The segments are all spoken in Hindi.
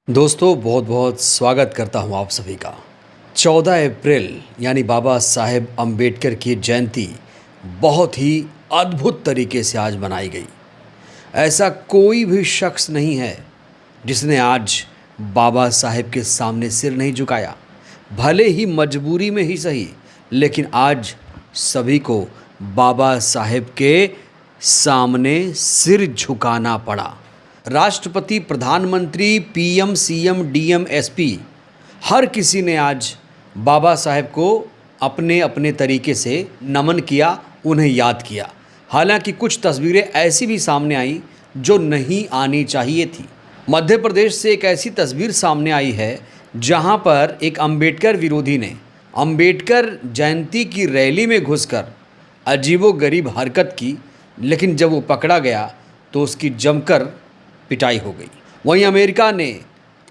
दोस्तों बहुत बहुत स्वागत करता हूं आप सभी का। 14 अप्रैल यानी बाबा साहेब अम्बेडकर की जयंती बहुत ही अद्भुत तरीके से आज मनाई गई। ऐसा कोई भी शख्स नहीं है जिसने आज बाबा साहेब के सामने सिर नहीं झुकाया, भले ही मजबूरी में ही सही, लेकिन आज सभी को बाबा साहेब के सामने सिर झुकाना पड़ा। राष्ट्रपति, प्रधानमंत्री, पीएम, सीएम, डीएम, एसपी, हर किसी ने आज बाबा साहेब को अपने अपने तरीके से नमन किया, उन्हें याद किया। हालांकि कुछ तस्वीरें ऐसी भी सामने आई जो नहीं आनी चाहिए थी। मध्य प्रदेश से एक ऐसी तस्वीर सामने आई है जहां पर एक अम्बेडकर विरोधी ने अम्बेडकर जयंती की रैली में घुसकर अजीबोगरीब हरकत की, लेकिन जब वो पकड़ा गया तो उसकी जमकर पिटाई हो गई। वहीं अमेरिका ने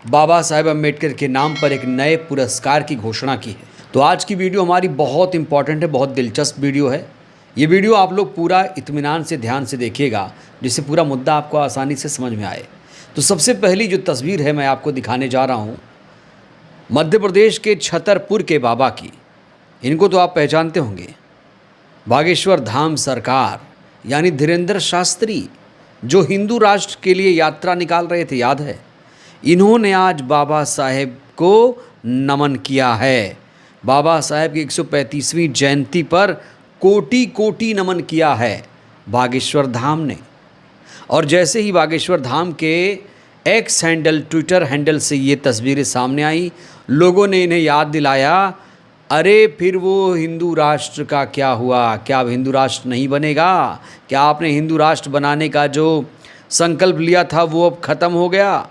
बाबा साहेब अम्बेडकर के नाम पर एक नए पुरस्कार की घोषणा की है। तो आज की वीडियो हमारी बहुत इंपॉर्टेंट है, बहुत दिलचस्प वीडियो है। ये वीडियो आप लोग पूरा इत्मीनान से, ध्यान से देखिएगा, जिससे पूरा मुद्दा आपको आसानी से समझ में आए। तो सबसे पहली जो तस्वीर है मैं आपको दिखाने जा रहा हूँ मध्य प्रदेश के छतरपुर के बाबा की। इनको तो आप पहचानते होंगे, बागेश्वर धाम सरकार यानी धीरेंद्र शास्त्री, जो हिंदू राष्ट्र के लिए यात्रा निकाल रहे थे, याद है। इन्होंने आज बाबा साहेब को नमन किया है। बाबा साहेब की 135वीं जयंती पर कोटि कोटि नमन किया है बागेश्वर धाम ने। और जैसे ही बागेश्वर धाम के एक्स हैंडल, ट्विटर हैंडल से ये तस्वीरें सामने आई, लोगों ने इन्हें याद दिलाया, अरे फिर वो हिंदू राष्ट्र का क्या हुआ? क्या अब हिंदू राष्ट्र नहीं बनेगा? क्या आपने हिंदू राष्ट्र बनाने का जो संकल्प लिया था वो अब ख़त्म हो गया?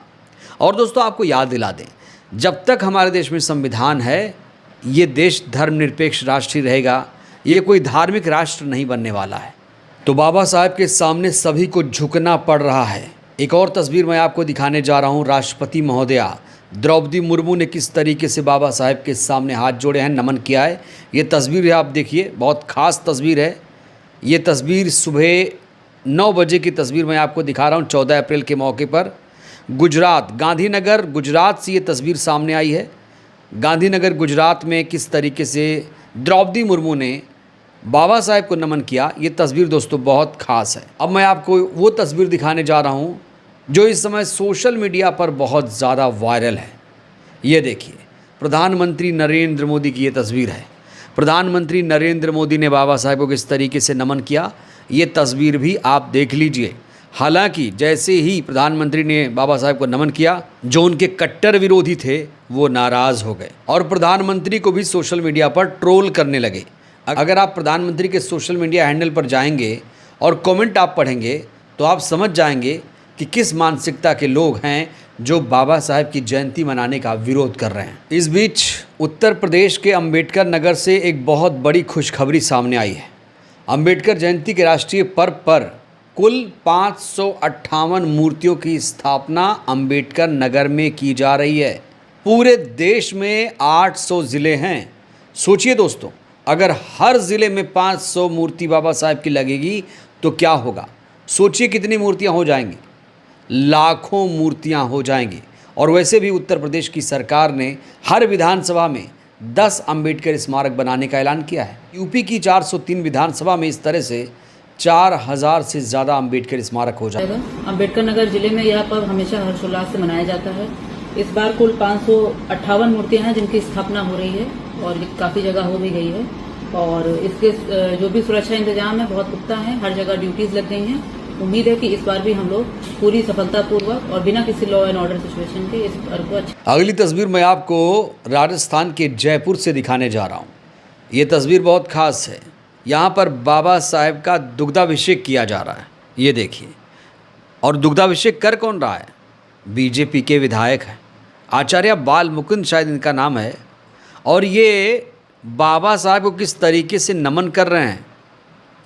और दोस्तों आपको याद दिला दें, जब तक हमारे देश में संविधान है, ये देश धर्मनिरपेक्ष राष्ट्र ही रहेगा, ये कोई धार्मिक राष्ट्र नहीं बनने वाला है। तो बाबा साहेब के सामने सभी को झुकना पड़ रहा है। एक और तस्वीर मैं आपको दिखाने जा रहा हूँ। राष्ट्रपति महोदया द्रौपदी मुर्मू ने किस तरीके से बाबा साहेब के सामने हाथ जोड़े हैं, नमन किया है। ये तस्वीर है, आप देखिए, बहुत ख़ास तस्वीर है। ये तस्वीर सुबह 9 बजे की तस्वीर मैं आपको दिखा रहा हूँ। 14 अप्रैल के मौके पर गुजरात, गांधीनगर गुजरात से ये तस्वीर सामने आई है। गांधीनगर गुजरात में किस तरीके से द्रौपदी मुर्मू ने बाबा साहेब को नमन किया, ये तस्वीर दोस्तों बहुत ख़ास है। अब मैं आपको वो तस्वीर दिखाने जा रहा हूँ जो इस समय सोशल मीडिया पर बहुत ज़्यादा वायरल है। ये देखिए, प्रधानमंत्री नरेंद्र मोदी की ये तस्वीर है। प्रधानमंत्री नरेंद्र मोदी ने बाबा साहेब को किस तरीके से नमन किया, ये तस्वीर भी आप देख लीजिए। हालांकि जैसे ही प्रधानमंत्री ने बाबा साहेब को नमन किया, जो उनके कट्टर विरोधी थे वो नाराज़ हो गए और प्रधानमंत्री को भी सोशल मीडिया पर ट्रोल करने लगे। अगर आप प्रधानमंत्री के सोशल मीडिया हैंडल पर जाएंगे और कमेंट आप पढ़ेंगे तो आप समझ जाएंगे कि किस मानसिकता के लोग हैं जो बाबा साहेब की जयंती मनाने का विरोध कर रहे हैं। इस बीच उत्तर प्रदेश के अंबेडकर नगर से एक बहुत बड़ी खुशखबरी सामने आई है। अंबेडकर जयंती के राष्ट्रीय पर्व पर कुल 558 मूर्तियों की स्थापना अंबेडकर नगर में की जा रही है। पूरे देश में 800 ज़िले हैं। सोचिए दोस्तों, अगर हर ज़िले में 500 मूर्ति बाबा साहेब की लगेगी तो क्या होगा? सोचिए कितनी मूर्तियां हो जाएंगी, लाखों मूर्तियां हो जाएंगी। और वैसे भी उत्तर प्रदेश की सरकार ने हर विधानसभा में 10 अंबेडकर स्मारक बनाने का ऐलान किया है। यूपी की 403 विधानसभा में इस तरह से 4000 से ज़्यादा अंबेडकर स्मारक हो जाएगा। अंबेडकर नगर जिले में यह पर्व हमेशा हर्षोल्लास से मनाया जाता है। इस बार कुल 558 मूर्तियां हैं जिनकी स्थापना हो रही है और काफ़ी जगह हो भी गई है। और इसके जो भी सुरक्षा इंतजाम है बहुत पुख्ता है, हर जगह ड्यूटीज लग गई हैं। उम्मीद है कि इस बार भी हम लोग पूरी सफलतापूर्वक और बिना किसी लॉ एंड ऑर्डर सिचुएशन के इस पर्व को अगली तस्वीर मैं आपको राजस्थान के जयपुर से दिखाने जा रहा हूँ। ये तस्वीर बहुत खास है। यहाँ पर बाबा साहेब का दुग्धाभिषेक किया जा रहा है, ये देखिए। और दुग्धाभिषेक कर कौन रहा है? बीजेपी के विधायक हैं, आचार्य बाल मुकुंद शायद इनका नाम है। और ये बाबा साहब को किस तरीके से नमन कर रहे हैं,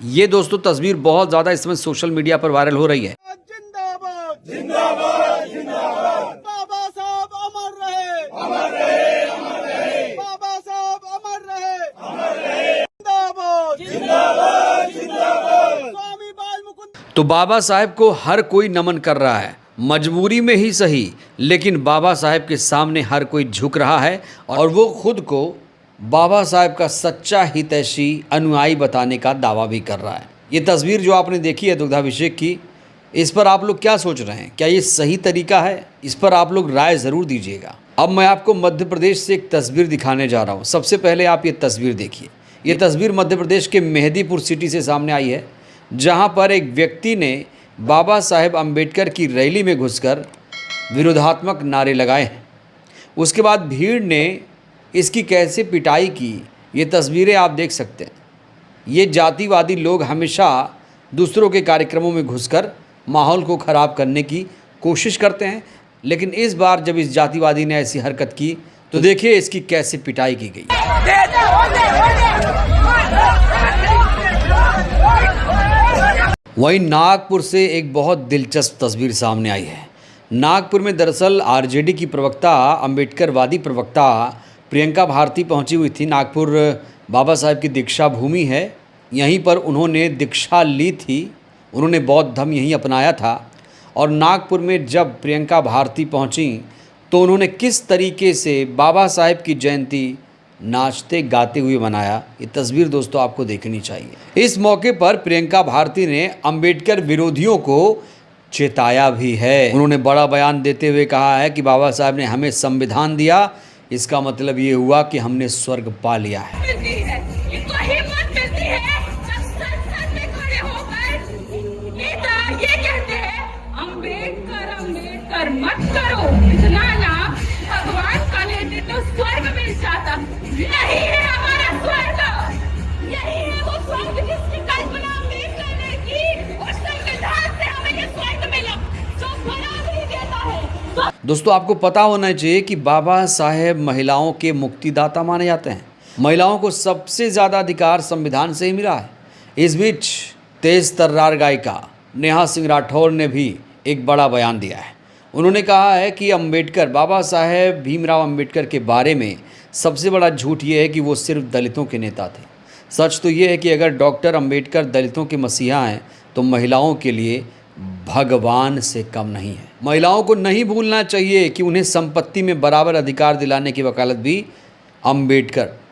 ये दोस्तों तस्वीर बहुत ज़्यादा इस समय सोशल मीडिया पर वायरल हो रही है। जिंदाबाद जिंदाबाद जिंदाबाद, बाबा साहब अमर रहे, अमर रहे, अमर रहे, बाबा साहब अमर रहे, अमर रहे, जिंदाबाद जिंदाबाद जिंदाबाद, स्वामी बाल मुकुंद। तो बाबा साहेब को हर कोई नमन कर रहा है। मजबूरी में ही सही, लेकिन बाबा साहेब के सामने हर कोई झुक रहा है और वो खुद को बाबा साहेब का सच्चा हितैषी अनुयायी बताने का दावा भी कर रहा है। ये तस्वीर जो आपने देखी है दुग्धाभिषेक की, इस पर आप लोग क्या सोच रहे हैं? क्या ये सही तरीका है? इस पर आप लोग राय ज़रूर दीजिएगा। अब मैं आपको मध्य प्रदेश से एक तस्वीर दिखाने जा रहा हूँ। सबसे पहले आप ये तस्वीर देखिए। ये तस्वीर मध्य प्रदेश के मेहदीपुर सिटी से सामने आई है, जहाँ पर एक व्यक्ति ने बाबा साहेब अम्बेडकर की रैली में घुसकर विरोधात्मक नारे लगाए हैं। उसके बाद भीड़ ने इसकी कैसे पिटाई की, ये तस्वीरें आप देख सकते हैं। ये जातिवादी लोग हमेशा दूसरों के कार्यक्रमों में घुसकर माहौल को ख़राब करने की कोशिश करते हैं, लेकिन इस बार जब इस जातिवादी ने ऐसी हरकत की तो देखिए इसकी कैसे पिटाई की गई। वहीं नागपुर से एक बहुत दिलचस्प तस्वीर सामने आई है। नागपुर में दरअसल आरजेडी की प्रवक्ता, अम्बेडकरवादी प्रवक्ता प्रियंका भारती पहुंची हुई थी। नागपुर बाबा साहेब की दीक्षा भूमि है, यहीं पर उन्होंने दीक्षा ली थी, उन्होंने बौद्ध धर्म यहीं अपनाया था। और नागपुर में जब प्रियंका भारती पहुंची तो उन्होंने किस तरीके से बाबा साहेब की जयंती नाचते गाते हुए मनाया, ये तस्वीर दोस्तों आपको देखनी चाहिए। इस मौके पर प्रियंका भारती ने अंबेडकर विरोधियों को चेताया भी है। उन्होंने बड़ा बयान देते हुए कहा है कि बाबा साहेब ने हमें संविधान दिया, इसका मतलब ये हुआ कि हमने स्वर्ग पा लिया है। अम्बेडकर मत करो, इतना नाम भगवान का लेते तो स्वर्ग मिल जाता। यही है हमारा स्वर्ग, यही है वो स्वर्ग जिसकी कल्पना अम्बेडकर ने की और संविधान से हमें ये स्वर्ग मिला जो बराबरी देता है। दोस्तों आपको पता होना चाहिए कि बाबा साहेब महिलाओं के मुक्तिदाता माने जाते हैं। महिलाओं को सबसे ज़्यादा अधिकार संविधान से ही मिला है। इस बीच तेज तर्रार गायिका नेहा सिंह राठौर ने भी एक बड़ा बयान दिया है। उन्होंने कहा है कि अम्बेडकर, बाबा साहेब भीमराव अम्बेडकर के बारे में सबसे बड़ा झूठ ये है कि वो सिर्फ दलितों के नेता थे। सच तो ये है कि अगर डॉक्टर अम्बेडकर दलितों के मसीहा हैं तो महिलाओं के लिए भगवान से कम नहीं है। महिलाओं को नहीं भूलना चाहिए कि उन्हें संपत्ति में बराबर अधिकार दिलाने की वकालत भी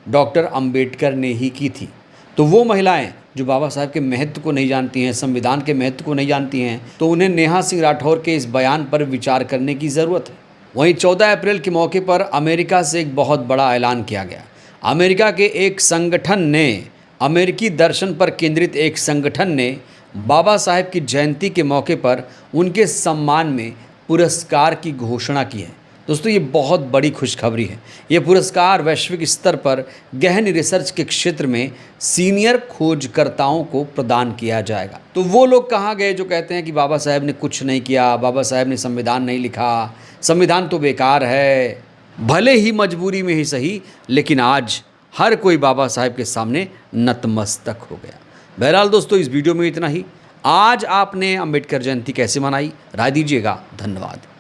डॉक्टर अम्बेडकर ने ही की थी। तो वो महिलाएं जो बाबा साहेब के महत्व को नहीं जानती हैं, संविधान के महत्व को नहीं जानती हैं, तो उन्हें नेहा सिंह राठौर के इस बयान पर विचार करने की ज़रूरत है। वहीं 14 अप्रैल के मौके पर अमेरिका से एक बहुत बड़ा ऐलान किया गया। अमेरिका के एक संगठन ने, अमेरिकी दर्शन पर केंद्रित एक संगठन ने बाबा साहेब की जयंती के मौके पर उनके सम्मान में पुरस्कार की घोषणा की है। दोस्तों ये बहुत बड़ी खुशखबरी है। ये पुरस्कार वैश्विक स्तर पर गहन रिसर्च के क्षेत्र में सीनियर खोजकर्ताओं को प्रदान किया जाएगा। तो वो लोग कहाँ गए जो कहते हैं कि बाबा साहेब ने कुछ नहीं किया, बाबा साहेब ने संविधान नहीं लिखा, संविधान तो बेकार है। भले ही मजबूरी में ही सही, लेकिन आज हर कोई बाबा साहेब के सामने नतमस्तक हो गया। बहरहाल दोस्तों इस वीडियो में इतना ही। आज आपने अम्बेडकर जयंती कैसे मनाई, राय दीजिएगा। धन्यवाद।